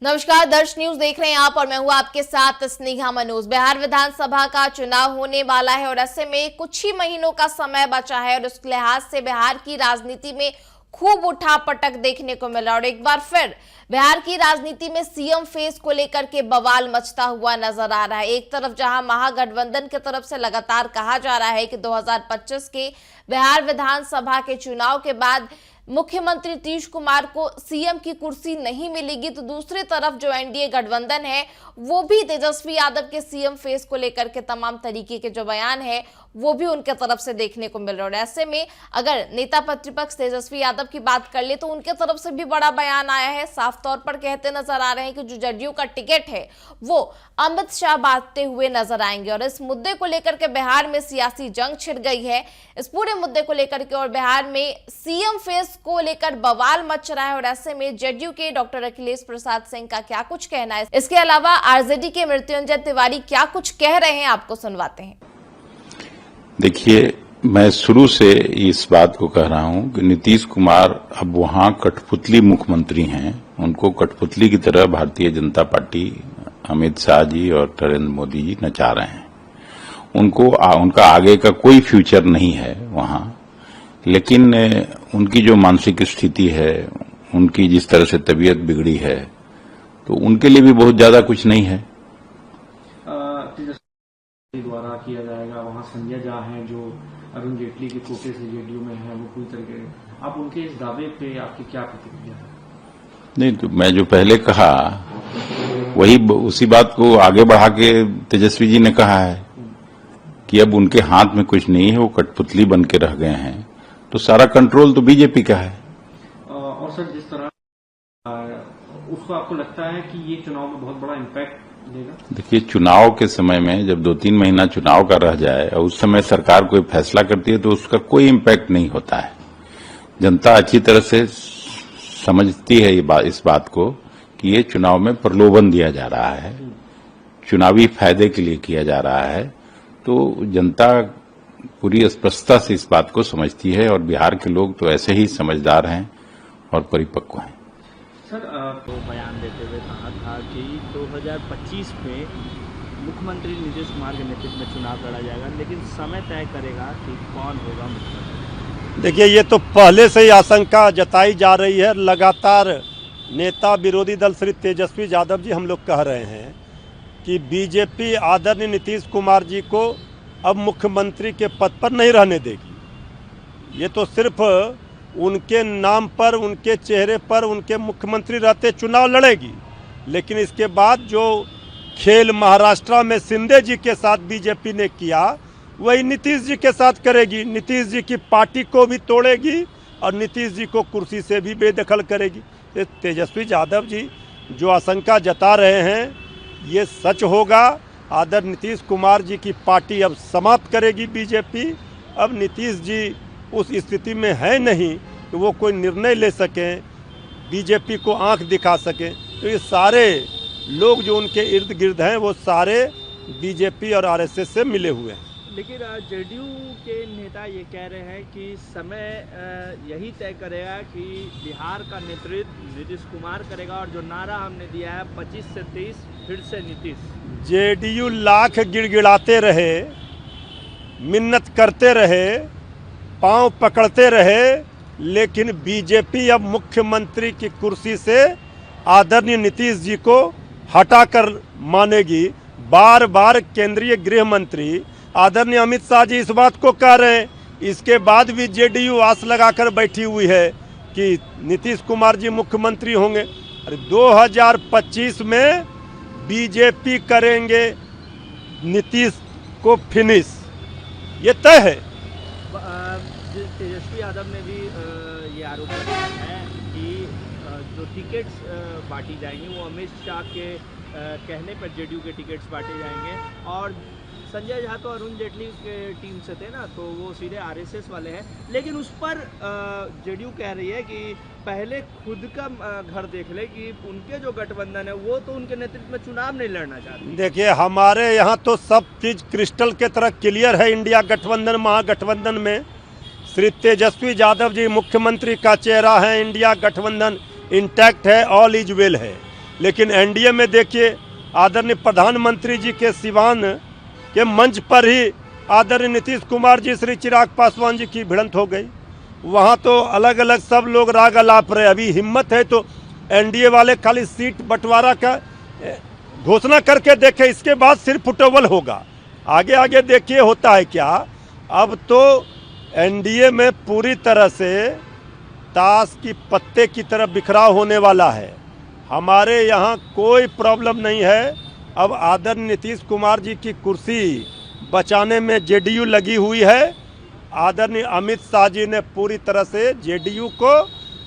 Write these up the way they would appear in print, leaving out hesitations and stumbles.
नमस्कार, दर्श न्यूज देख रहे हैं आप और मैं हूं आपके साथ स्नेहा मनोज। बिहार विधानसभा का चुनाव होने वाला है और ऐसे में कुछ ही महीनों का समय बचा है और उस लिहाज से बिहार की राजनीति में खूब उठापटक देखने को मिला और एक बार फिर बिहार की राजनीति में सीएम फेस को लेकर के बवाल मचता हुआ नजर आ रहा है। एक तरफ जहां महागठबंधन की तरफ से लगातार कहा जा रहा है कि 2025 के बिहार विधानसभा के चुनाव के बाद मुख्यमंत्री नीतीश कुमार को सीएम की कुर्सी नहीं मिलेगी, तो दूसरी तरफ जो एनडीए गठबंधन है वो भी तेजस्वी यादव के सीएम फेस को लेकर के तमाम तरीके के जो बयान है वो भी उनके तरफ से देखने को मिल रहा है। ऐसे में अगर नेता प्रतिपक्ष तेजस्वी यादव की बात कर ले तो उनके तरफ से भी बड़ा बयान आया है। साफ तौर पर कहते नजर आ रहे हैं कि जो जदयू का टिकट है वो अमित शाह बांटते हुए नजर आएंगे और इस मुद्दे को लेकर के बिहार में सियासी जंग छिड़ गई है। इस पूरे मुद्दे को लेकर के और बिहार में सीएम फेस को लेकर बवाल मच रहा है और ऐसे में जदयू के डॉक्टर अखिलेश प्रसाद सिंह का क्या कुछ कहना है, इसके अलावा आरजेडी के मृत्युंजय तिवारी क्या कुछ कह रहे हैं, आपको सुनवाते हैं। देखिए, मैं शुरू से इस बात को कह रहा हूं कि नीतीश कुमार अब वहां कठपुतली मुख्यमंत्री हैं। उनको कठपुतली की तरह भारतीय जनता पार्टी, अमित शाह जी और नरेंद्र मोदी जी नचा रहे हैं। उनका आगे का कोई फ्यूचर नहीं है वहां। लेकिन उनकी जो मानसिक स्थिति है, उनकी जिस तरह से तबीयत बिगड़ी है, तो उनके लिए भी बहुत ज्यादा कुछ नहीं है। द्वारा किया जाएगा, वहां संजय झा हैं जो अरुण जेटली के कोटे से जेडीयू में है, वो पूरी तरीके आप उनके इस दावे पे आपकी क्या प्रतिक्रिया है? नहीं, तो मैं जो पहले कहा वही उसी बात को आगे बढ़ा के तेजस्वी जी ने कहा है कि अब उनके हाथ में कुछ नहीं है, वो कठपुतली बन के रह गए हैं, तो सारा कंट्रोल तो बीजेपी का है। और सर, जिस तरह उसको आपको लगता है कि ये चुनाव में बहुत बड़ा इम्पैक्ट देगा? देखिए, चुनाव के समय में जब 2-3 महीना चुनाव का रह जाए और उस समय सरकार कोई फैसला करती है तो उसका कोई इम्पैक्ट नहीं होता है। जनता अच्छी तरह से समझती है इस बात को कि ये चुनाव में प्रलोभन दिया जा रहा है, चुनावी फायदे के लिए किया जा रहा है। तो जनता पूरी स्पष्टता से इस बात को समझती है और बिहार के लोग तो ऐसे ही समझदार हैं और परिपक्व हैं। सर, तो बयान देते हुए कहा था कि 2025 में मुख्यमंत्री नीतीश कुमार के नेतृत्व में चुनाव लड़ा जाएगा, लेकिन समय तय करेगा कि कौन होगा मुख्यमंत्री। देखिए, ये तो पहले से ही आशंका जताई जा रही है। लगातार नेता विरोधी दल श्री तेजस्वी यादव जी हम लोग कह रहे हैं कि बीजेपी आदरणीय नीतीश कुमार जी को अब मुख्यमंत्री के पद पर नहीं रहने देगी। ये तो सिर्फ उनके नाम पर, उनके चेहरे पर, उनके मुख्यमंत्री रहते चुनाव लड़ेगी, लेकिन इसके बाद जो खेल महाराष्ट्र में शिंदे जी के साथ बीजेपी ने किया वही नीतीश जी के साथ करेगी। नीतीश जी की पार्टी को भी तोड़ेगी और नीतीश जी को कुर्सी से भी बेदखल करेगी। तेजस्वी यादव जी जो आशंका जता रहे हैं ये सच होगा। आदरणीय नीतीश कुमार जी की पार्टी अब समाप्त करेगी बीजेपी। अब नीतीश जी उस स्थिति में है नहीं कि वो कोई निर्णय ले सकें, बीजेपी को आंख दिखा सकें। तो ये सारे लोग जो उनके इर्द गिर्द हैं वो सारे बीजेपी और आरएसएस से मिले हुए हैं। लेकिन जेडीयू के नेता ये कह रहे हैं कि समय यही तय करेगा कि बिहार का नेतृत्व नीतीश कुमार करेगा और जो नारा हमने दिया है 25 से 23 फिर से नीतीश। जेडीयू लाख गिड़गिड़ाते रहे, मिन्नत करते रहे, पांव पकड़ते रहे, लेकिन बीजेपी अब मुख्यमंत्री की कुर्सी से आदरणीय नीतीश जी को हटाकर मानेगी। बार बार केंद्रीय गृह मंत्री आदरणीय अमित शाह जी इस बात को कह रहे हैं। इसके बाद भी जेडीयू आस लगाकर बैठी हुई है कि नीतीश कुमार जी मुख्यमंत्री होंगे। अरे 2025 में बीजेपी करेंगे नीतीश को फिनिश, ये तय है। तेजस्वी यादव ने भी ये आरोप लगाया है कि जो टिकट्स बांटी जाएंगी वो अमित शाह के कहने पर जेडीयू के टिकट्स बांटे जाएंगे और संजय झा तो अरुण जेटली के टीम से थे ना, तो वो सीधे आरएसएस वाले हैं। लेकिन उस पर जेडीयू कह रही है कि पहले खुद का घर देख ले कि उनके जो गठबंधन है वो तो उनके नेतृत्व में चुनाव नहीं लड़ना चाहते। देखिए, हमारे यहाँ तो सब चीज क्रिस्टल के तरह क्लियर है। इंडिया गठबंधन, महागठबंधन में श्री तेजस्वी यादव जी मुख्यमंत्री का चेहरा है। इंडिया गठबंधन इंटैक्ट है, ऑल इज वेल है। लेकिन एनडीए में देखिए आदरणीय प्रधानमंत्री जी के सिवान के मंच पर ही आदरणीय नीतीश कुमार जी श्री चिराग पासवान जी की भिड़ंत हो गई। वहाँ तो अलग अलग सब लोग राग अलाप रहे। अभी हिम्मत है तो एनडीए वाले खाली सीट बंटवारा का घोषणा करके देखे, इसके बाद सिर्फ फुटबॉल होगा। आगे आगे देखिए होता है क्या। अब तो एनडीए में पूरी तरह से ताश की पत्ते की तरह बिखराव होने वाला है। हमारे यहाँ कोई प्रॉब्लम नहीं है। अब आदरणीय नीतीश कुमार जी की कुर्सी बचाने में जेडीयू लगी हुई है। आदरणीय अमित शाह जी ने पूरी तरह से जेडीयू को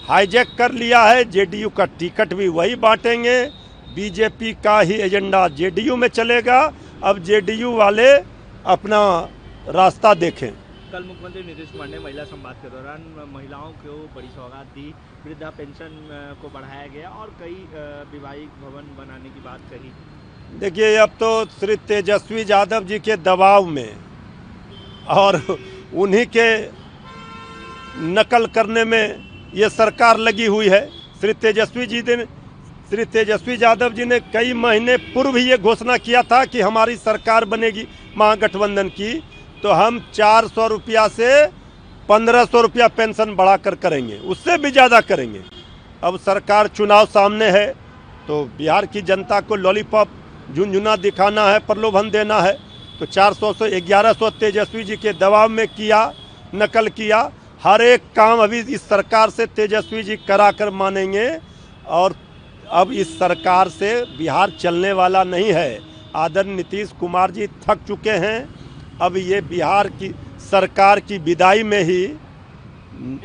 हाईजैक कर लिया है। जेडीयू का टिकट भी वही बांटेंगे। बीजेपी का ही एजेंडा जेडीयू में चलेगा। अब जेडीयू वाले अपना रास्ता देखें। कल मुख्यमंत्री नीतीश कुमार ने महिला संवाद के दौरान महिलाओं को बड़ी सौगात दी, वृद्धा पेंशन को बढ़ाया गया और कई विवाहिक भवन बनाने की बात कही। देखिए अब तो श्री तेजस्वी यादव जी के दबाव में और उन्हीं के नकल करने में ये सरकार लगी हुई है। श्री तेजस्वी यादव जी ने कई महीने पूर्व ही ये घोषणा किया था कि हमारी सरकार बनेगी महागठबंधन की, तो हम 400 रुपया से 1500 रुपया पेंशन बढ़ाकर करेंगे, उससे भी ज़्यादा करेंगे। अब सरकार चुनाव सामने है तो बिहार की जनता को लॉलीपॉप झुनझुना दिखाना है, प्रलोभन देना है, तो 400 से 1100 तेजस्वी जी के दबाव में किया, नकल किया। हर एक काम अभी इस सरकार से तेजस्वी जी करा कर मानेंगे। और अब इस सरकार से बिहार चलने वाला नहीं है। आदरणीय नीतीश कुमार जी थक चुके हैं। अब ये बिहार की सरकार की विदाई में ही,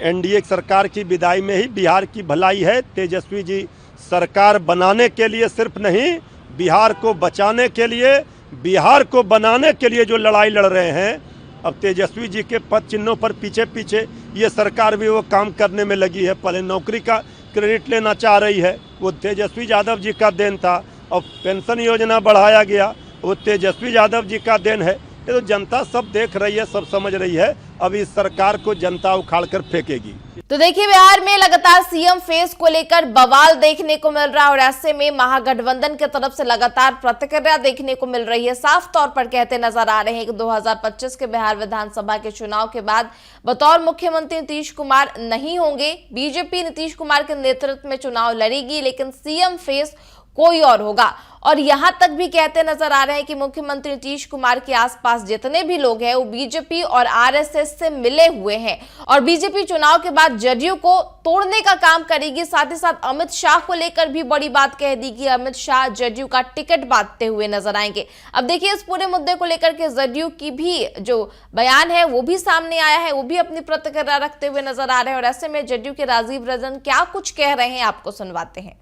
एनडीए सरकार की विदाई में ही बिहार की भलाई है। तेजस्वी जी सरकार बनाने के लिए सिर्फ नहीं, बिहार को बचाने के लिए, बिहार को बनाने के लिए जो लड़ाई लड़ रहे हैं। अब तेजस्वी जी के पद चिन्हों पर पीछे पीछे ये सरकार भी वो काम करने में लगी है। पहले नौकरी का क्रेडिट लेना चाह रही है, वो तेजस्वी यादव जी का देन था। और पेंशन योजना बढ़ाया गया, वो तेजस्वी यादव जी का देन है। ये तो जनता सब देख रही है, सब समझ रही है। अब इस सरकार को जनता उखाड़ कर फेंकेगी। तो देखिए बिहार में लगातार सीएम फेस को लेकर बवाल देखने को मिल रहा है और ऐसे में महागठबंधन की तरफ से लगातार प्रतिक्रिया देखने को मिल रही है। साफ तौर पर कहते नजर आ रहे हैं कि 2025 के बिहार विधानसभा के चुनाव के बाद बतौर मुख्यमंत्री नीतीश कुमार नहीं होंगे। बीजेपी नीतीश कुमार के नेतृत्व में चुनाव लड़ेगी, लेकिन सीएम फेस कोई और होगा। और यहां तक भी कहते नजर आ रहे हैं कि मुख्यमंत्री नीतीश कुमार के आसपास जितने भी लोग हैं वो बीजेपी और आरएसएस से मिले हुए हैं और बीजेपी चुनाव के बाद जदयू को तोड़ने का काम करेगी। साथ ही साथ अमित शाह को लेकर भी बड़ी बात कह दी कि अमित शाह जदयू का टिकट बांटते हुए नजर आएंगे। अब देखिए इस पूरे मुद्दे को लेकर के जदयू की भी जो बयान है वो भी सामने आया है, वो भी अपनी प्रतिक्रिया रखते हुए नजर आ रहे हैं। और ऐसे में जदयू के राजीव रंजन क्या कुछ कह रहे हैं आपको सुनवाते हैं।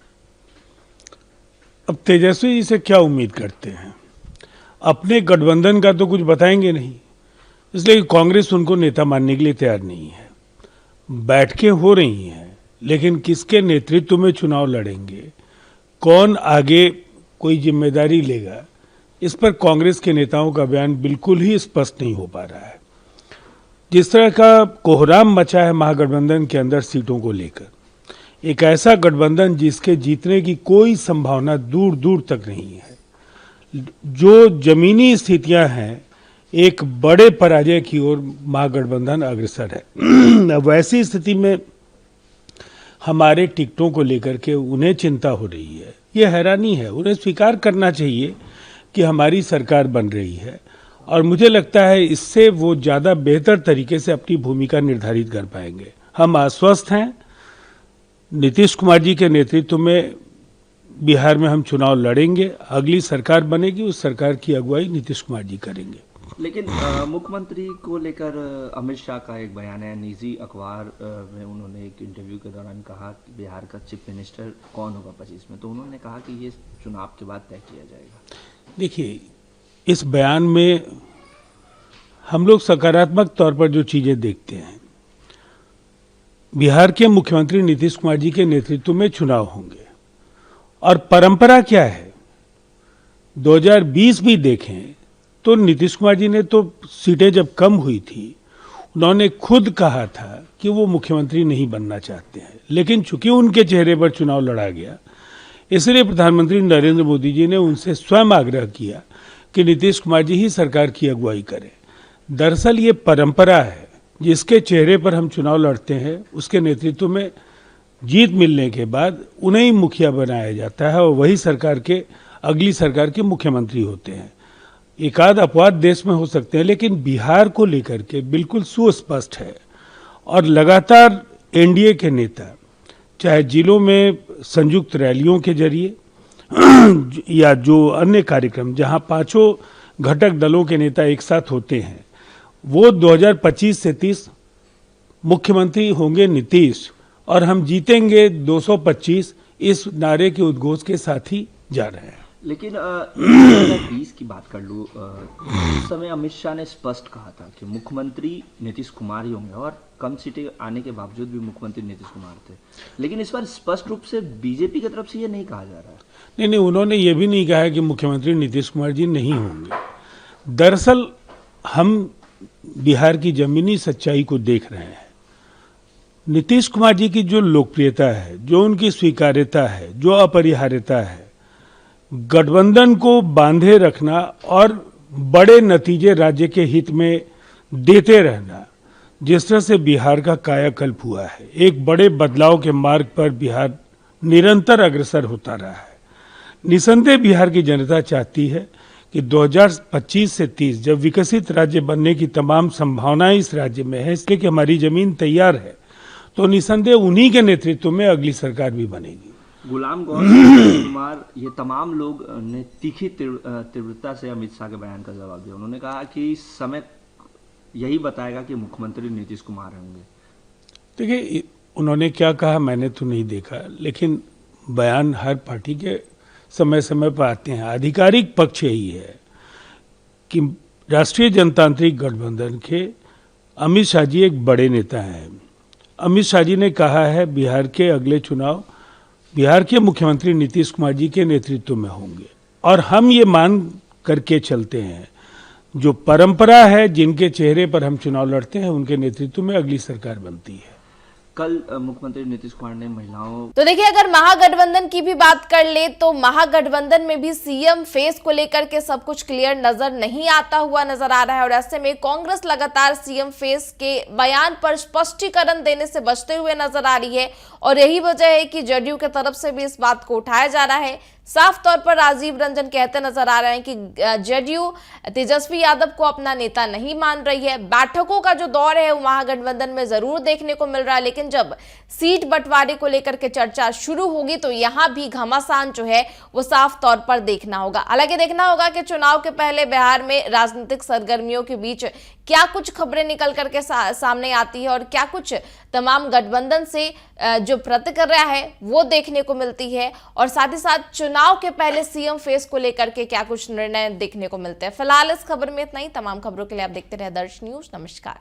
अब तेजस्वी जी से क्या उम्मीद करते हैं? अपने गठबंधन का तो कुछ बताएंगे नहीं, इसलिए कांग्रेस उनको नेता मानने के लिए तैयार नहीं है। बैठकें हो रही हैं, लेकिन किसके नेतृत्व में चुनाव लड़ेंगे, कौन आगे कोई जिम्मेदारी लेगा, इस पर कांग्रेस के नेताओं का बयान बिल्कुल ही स्पष्ट नहीं हो पा रहा है। जिस तरह का कोहराम मचा है महागठबंधन के अंदर सीटों को लेकर, एक ऐसा गठबंधन जिसके जीतने की कोई संभावना दूर दूर तक नहीं है। जो जमीनी स्थितियां हैं, एक बड़े पराजय की ओर महागठबंधन अग्रसर है। वैसी स्थिति में हमारे टिकटों को लेकर के उन्हें चिंता हो रही है, ये हैरानी है। उन्हें स्वीकार करना चाहिए कि हमारी सरकार बन रही है और मुझे लगता है इससे वो ज़्यादा बेहतर तरीके से अपनी भूमिका निर्धारित कर पाएंगे। हम आश्वस्त हैं, नीतीश कुमार जी के नेतृत्व में बिहार में हम चुनाव लड़ेंगे, अगली सरकार बनेगी, उस सरकार की अगुवाई नीतीश कुमार जी करेंगे। लेकिन मुख्यमंत्री को लेकर अमित शाह का एक बयान है, निजी अखबार में उन्होंने एक इंटरव्यू के दौरान कहा कि बिहार का चीफ मिनिस्टर कौन होगा 25 में, तो उन्होंने कहा कि ये चुनाव के बाद तय किया जाएगा। देखिए, इस बयान में हम लोग सकारात्मक तौर पर जो चीज़ें देखते हैं, बिहार के मुख्यमंत्री नीतीश कुमार जी के नेतृत्व में चुनाव होंगे और परंपरा क्या है, 2020 भी देखें तो नीतीश कुमार जी ने तो सीटें जब कम हुई थी, उन्होंने खुद कहा था कि वो मुख्यमंत्री नहीं बनना चाहते हैं, लेकिन चूंकि उनके चेहरे पर चुनाव लड़ा गया, इसलिए प्रधानमंत्री नरेंद्र मोदी जी ने उनसे स्वयं आग्रह किया कि नीतीश कुमार जी ही सरकार की अगुवाई करें। दरअसल ये परंपरा है, जिसके चेहरे पर हम चुनाव लड़ते हैं उसके नेतृत्व में जीत मिलने के बाद उन्हें ही मुखिया बनाया जाता है और वही सरकार के अगली सरकार के मुख्यमंत्री होते हैं। एकाध अपवाद देश में हो सकते हैं, लेकिन बिहार को लेकर के बिल्कुल सुस्पष्ट है और लगातार एनडीए के नेता चाहे जिलों में संयुक्त रैलियों के जरिए या जो अन्य कार्यक्रम जहां पांचों घटक दलों के नेता एक साथ होते हैं, वो 2025 से 30 मुख्यमंत्री होंगे नीतीश और हम जीतेंगे 225 इस नारे के उद्घोष के साथ ही जा रहे हैं। लेकिन 2020 की बात कर लूँ, उस समय अमित शाह ने स्पष्ट कहा था कि मुख्यमंत्री नीतीश कुमार ही होंगे और कम सीटें आने के बावजूद भी मुख्यमंत्री नीतीश कुमार थे। लेकिन इस बार स्पष्ट रूप से बीजेपी की तरफ से ये नहीं कहा जा रहा है। नहीं, उन्होंने ये भी नहीं कहा है कि मुख्यमंत्री नीतीश कुमार जी नहीं होंगे। दरअसल हम बिहार की जमीनी सच्चाई को देख रहे हैं। नीतीश कुमार जी की जो लोकप्रियता है, जो उनकी स्वीकार्यता है, जो अपरिहार्यता है, गठबंधन को बांधे रखना और बड़े नतीजे राज्य के हित में देते रहना, जिस तरह से बिहार का कायाकल्प हुआ है, एक बड़े बदलाव के मार्ग पर बिहार निरंतर अग्रसर होता रहा है। निसंदेह बिहार की जनता चाहती है कि 2025 से 30 जब विकसित राज्य बनने की तमाम संभावनाएं इस राज्य में है, इसलिए कि हमारी जमीन तैयार है, तो निसंदेह उन्हीं के नेतृत्व में अगली सरकार भी बनेगी। गुलाम गौर कुमार, ये तमाम लोग ने तीखी तीव्रता से अमित शाह के बयान का जवाब दिया। उन्होंने कहा कि समय यही बताएगा कि मुख्यमंत्री नीतीश कुमार होंगे। देखिए, उन्होंने क्या कहा मैंने तो नहीं देखा, लेकिन बयान हर पार्टी के समय समय पर आते हैं। आधिकारिक पक्ष यही है कि राष्ट्रीय जनतांत्रिक गठबंधन के अमित शाह जी एक बड़े नेता हैं। अमित शाह जी ने कहा है बिहार के अगले चुनाव बिहार के मुख्यमंत्री नीतीश कुमार जी के नेतृत्व में होंगे और हम ये मान करके चलते हैं, जो परंपरा है, जिनके चेहरे पर हम चुनाव लड़ते हैं उनके नेतृत्व में अगली सरकार बनती है। कल मुख्यमंत्री नीतीश कुमार ने महिलाओं तो देखिए, अगर महागठबंधन की भी बात कर ले तो महागठबंधन में भी सीएम फेस को लेकर के सब कुछ क्लियर नजर नहीं आता हुआ नजर आ रहा है और ऐसे में कांग्रेस लगातार सीएम फेस के बयान पर स्पष्टीकरण देने से बचते हुए नजर आ रही है और यही वजह है कि जदयू की तरफ से भी इस बात को उठाया जा रहा है। साफ तौर पर राजीव रंजन कहते नजर आ रहे हैं कि जदयू तेजस्वी यादव को अपना नेता नहीं मान रही है। बैठकों का जो दौर है वो महागठबंधन में जरूर देखने को मिल रहा है, लेकिन जब सीट बंटवारे को लेकर के चर्चा शुरू होगी तो यहां भी घमासान जो है वो साफ तौर पर देखना होगा। हालांकि देखना होगा कि चुनाव के पहले बिहार में राजनीतिक सरगर्मियों के बीच क्या कुछ खबरें निकल करके सामने आती है और क्या कुछ तमाम गठबंधन से जो प्रतिक्रिया है वो देखने को मिलती है और साथ ही साथ चुनाव के पहले सीएम फेस को लेकर के क्या कुछ निर्णय देखने को मिलते हैं। फिलहाल इस खबर में इतना ही। तमाम खबरों के लिए आप देखते रहे दर्श न्यूज। नमस्कार।